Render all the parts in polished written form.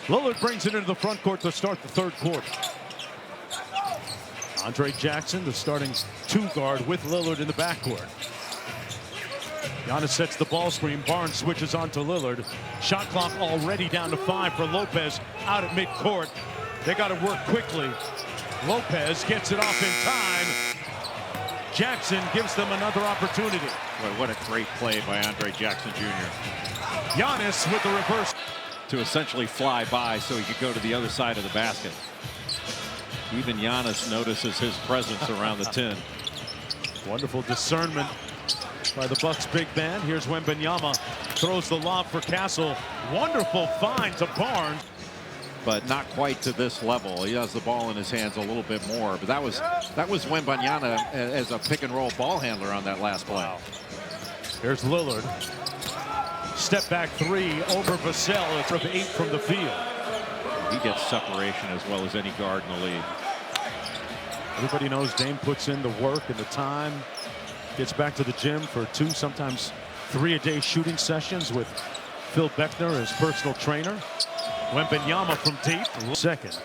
Lillard brings it into the front court to start the third quarter. Andre Jackson, the starting two guard with Lillard in the backcourt. Giannis sets the ball screen. Barnes switches on to Lillard. Shot clock already down to 5 for Lopez out at midcourt. They got to work quickly. Lopez gets it off in time. Jackson gives them another opportunity. Boy, what a great play by Andre Jackson Jr. Giannis with the reverse. To essentially fly by so he could go to the other side of the basket. Even Giannis notices his presence around the 10. Wonderful discernment by the Bucks big man. Here's Wembanyama, throws the lob for Castle. Wonderful find to Barnes. But not quite to this level. He has the ball in his hands a little bit more. But that was Wembanyama as a pick and roll ball handler on that last play. Wow. Here's Lillard. Step back three over Vassell. It's 8 from the field. He gets separation as well as any guard in the league. Everybody knows Dame puts in the work and the time. Gets back to the gym for 2, sometimes 3-a-day shooting sessions with Phil Beckner, his personal trainer. Wembanyama from deep. Second.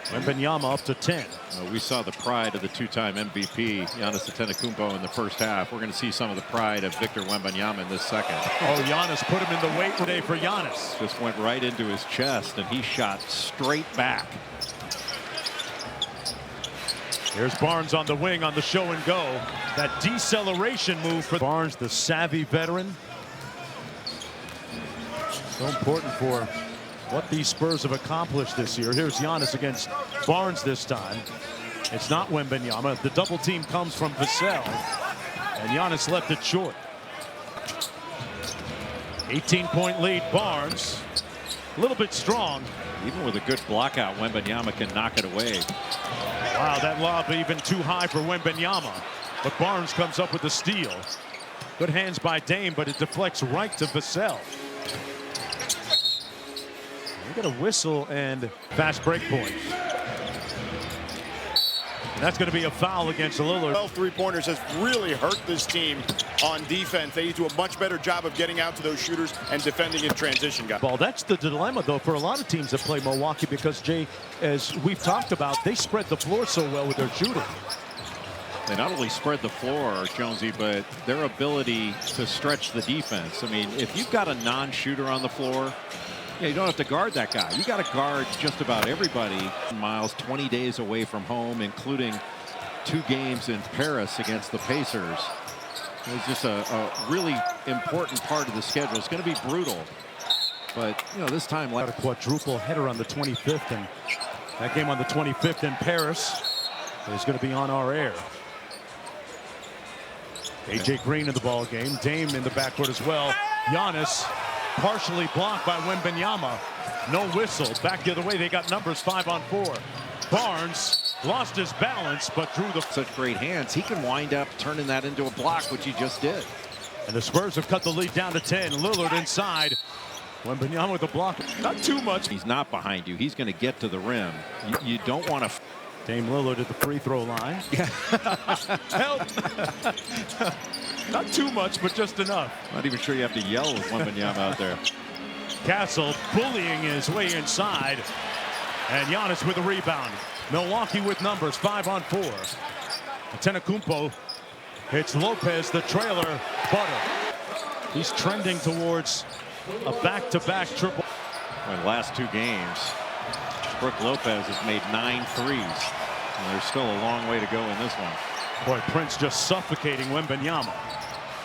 Wembanyama up to 10. We saw the pride of the two-time MVP, Giannis Antetokounmpo, in the first half. We're going to see some of the pride of Victor Wembanyama in this second. Oh, Giannis put him in the weight today for Giannis. Just went right into his chest, and he shot straight back. Here's Barnes on the wing on the show and go. That deceleration move for Barnes, the savvy veteran. So important for what these Spurs have accomplished this year. Here's Giannis against Barnes this time. It's not Wembanyama. The double team comes from Vassell, and Giannis left it short. 18-point lead, Barnes. A little bit strong. Even with a good block out, Wembanyama can knock it away. Wow, that lob even too high for Wembanyama. But Barnes comes up with the steal. Good hands by Dame, but it deflects right to Vassell. We got a whistle and fast break point. And that's going to be a foul against Lillard. 12 three-pointers has really hurt this team on defense. They need to do a much better job of getting out to those shooters and defending in transition. Ball. That's the dilemma, though, for a lot of teams that play Milwaukee, because, Jay, as we've talked about, they spread the floor so well with their shooting. They not only spread the floor, Jonesy, but their ability to stretch the defense. I mean, if you've got a non-shooter on the floor, yeah, you don't have to guard that guy. You got to guard just about everybody. Miles 20 days away from home, including 2 games in Paris against the Pacers. It's just a really important part of the schedule. It's going to be brutal. But, you know, this time... Got a quadruple header on the 25th, and that game on the 25th in Paris is going to be on our air. A.J. Green in the ball game. Dame in the backcourt as well. Giannis partially blocked by Wembanyama. No whistle. Back the other way. They got numbers 5 on 4. Barnes lost his balance, but drew the... Such great hands. He can wind up turning that into a block, which he just did. And the Spurs have cut the lead down to 10. Lillard inside. Wembanyama with the block. Not too much. He's not behind you. He's going to get to the rim. You don't want to... Dame Lillard at the free throw line. Help! Not too much, but just enough. Not even sure you have to yell with Wembanyama out there. Castle bullying his way inside. And Giannis with a rebound. Milwaukee with numbers, 5 on 4. Antetokounmpo hits Lopez, the trailer, butter. He's trending towards a back-to-back triple. In the last 2 games, Brook Lopez has made 9 threes. And there's still a long way to go in this one. Boy, Prince just suffocating Wembanyama.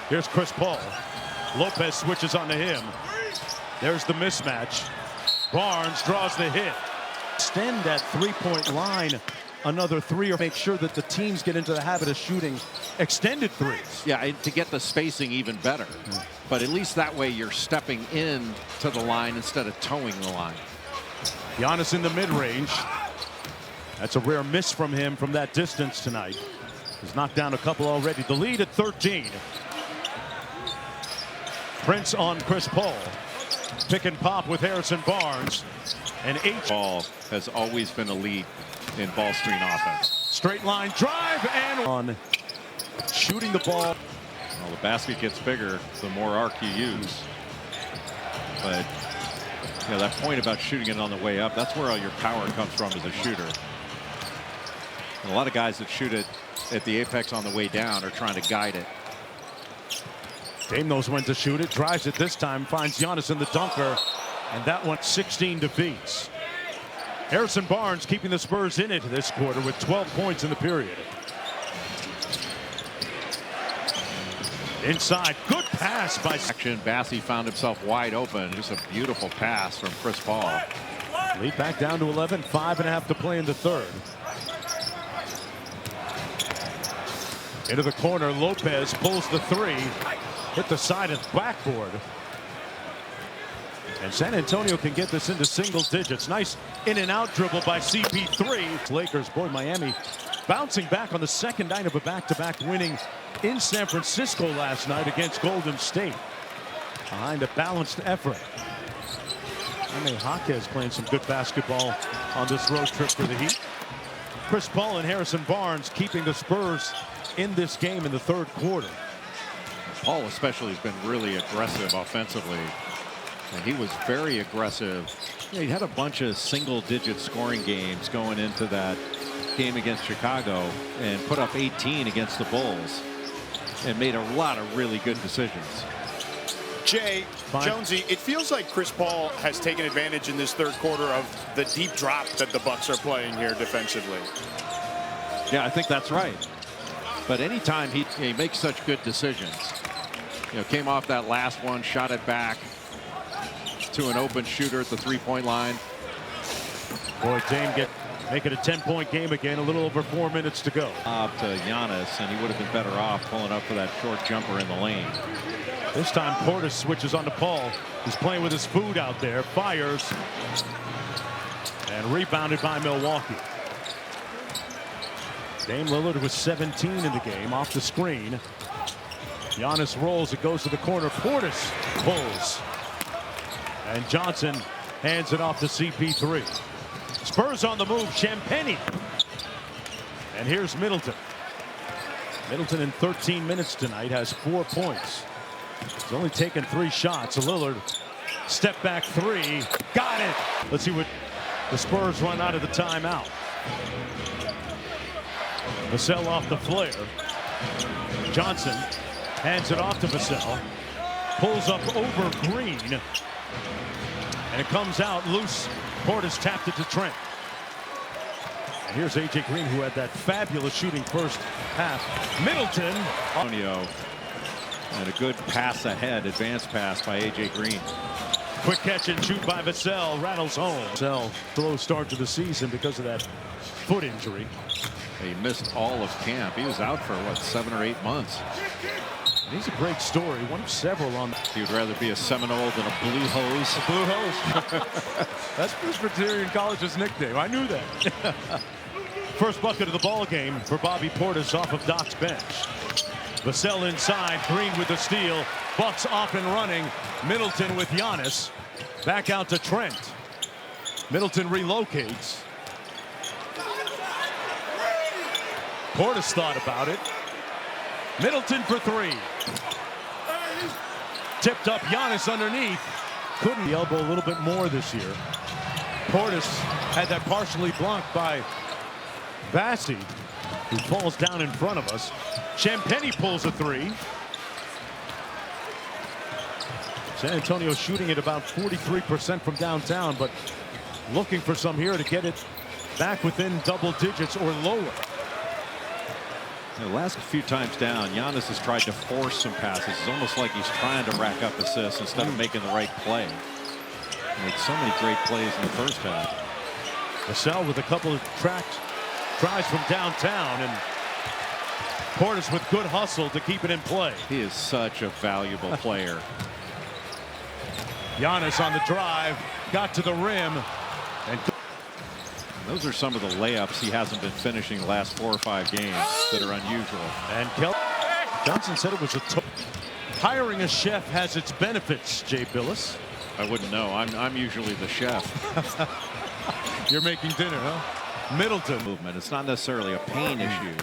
Here's Chris Paul. Lopez switches onto him. There's the mismatch. Barnes draws the hit. Extend that three-point line another 3, or make sure that the teams get into the habit of shooting extended threes. Yeah, and to get the spacing even better. But at least that way you're stepping in to the line instead of towing the line. Giannis in the mid-range. That's a rare miss from him from that distance tonight. He's knocked down a couple already. The lead at 13. Prince on Chris Paul. Pick and pop with Harrison Barnes. And Ball has always been elite in ball screen offense. Straight line drive and on shooting the ball. Well, the basket gets bigger the more arc you use. But Yeah, that point about shooting it on the way up, that's where all your power comes from as a shooter. And a lot of guys that shoot it at the apex on the way down are trying to guide it. Dame knows when to shoot it, drives it this time, finds Giannis in the dunker, and that one 16 defeats. Harrison Barnes keeping the Spurs in it this quarter with 12 points in the period. Inside, good pass by Action. Bassey found himself wide open. Just a beautiful pass from Chris Paul. Lead back down to 11, 5.5 to play in the third. Into the corner, Lopez pulls the three, hit the side of the backboard. And San Antonio can get this into single digits. Nice in and out dribble by CP3. Lakers, boy, Miami bouncing back on the second night of a back-to-back winning in San Francisco last night against Golden State. Behind a balanced effort. Jaime Jaquez playing some good basketball on this road trip for the Heat. Chris Paul and Harrison Barnes keeping the Spurs in this game in the third quarter. Paul especially has been really aggressive offensively. And he was very aggressive. Yeah, he had a bunch of single-digit scoring games going into that game against Chicago and put up 18 against the Bulls and made a lot of really good decisions. Jay, Jonesy, it feels like Chris Paul has taken advantage in this third quarter of the deep drop that the Bucks are playing here defensively. Yeah, I think that's right. But anytime he makes such good decisions, came off that last one, shot it back to an open shooter at the three-point line. Boy, Dame make it a 10-point game again. A little over 4 minutes to go. Up to Giannis, and he would have been better off pulling up for that short jumper in the lane. This time Portis switches on to Paul. He's playing with his food out there. Fires. And rebounded by Milwaukee. Dame Lillard was 17 in the game off the screen. Giannis rolls. It goes to the corner. Portis pulls. And Johnson hands it off to CP3. Spurs on the move. Champagnie. And here's Middleton. Middleton in 13 minutes tonight has 4 points. He's only taken 3 shots. Lillard step back three. Got it. Let's see what the Spurs run out of the timeout. Vassell off the flare. Johnson hands it off to Vassell. Pulls up over Green. And it comes out loose. Portis tapped it to Trent. And here's A.J. Green, who had that fabulous shooting first half. Middleton. Antonio. And a good pass ahead, advance pass by A.J. Green. Quick catch and shoot by Vassell. Rattles home. Vassell, slow start to the season because of that foot injury. He missed all of camp. He was out for, what, 7 or 8 months. And he's a great story. One of several on. He would rather be a Seminole than a blue hose. A blue hose. That's Presbyterian College's nickname. I knew that. First bucket of the ball game for Bobby Portis off of Doc's bench. Vassell inside. Green with the steal. Bucks off and running. Middleton with Giannis. Back out to Trent. Middleton relocates. Portis thought about it. Middleton for 3. Tipped up. Giannis underneath. Couldn't the elbow a little bit more this year. Portis had that partially blocked by Bassey, who falls down in front of us. Champagnie pulls a 3. San Antonio shooting at about 43% from downtown, but looking for some here to get it back within double digits or lower. The last few times down, Giannis has tried to force some passes. It's almost like he's trying to rack up assists instead of making the right play. He made so many great plays in the first half. Vassell with a couple of tries from downtown, and Portis with good hustle to keep it in play. He is such a valuable player. Giannis on the drive, got to the rim, and those are some of the layups he hasn't been finishing the last 4 or 5 games that are unusual. And Johnson said it was a hiring a chef has its benefits. Jay Billis. I wouldn't know. I'm usually the chef. You're making dinner, huh? Middleton movement. It's not necessarily a pain issue.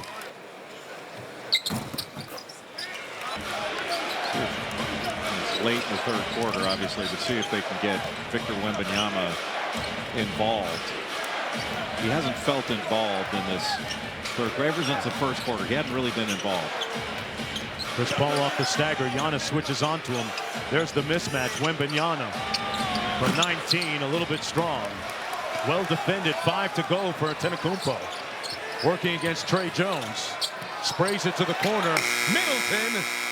late in the third quarter, obviously, to see if they can get Victor Wembanyama involved. He hasn't felt involved in this third quarter. Ever since the first quarter, he hadn't really been involved. Chris Paul off the stagger. Giannis switches onto him. There's the mismatch. Wembanyama from 19, a little bit strong. Well defended. 5 to go for Antetokounmpo. Working against Trey Jones. Sprays it to the corner. Middleton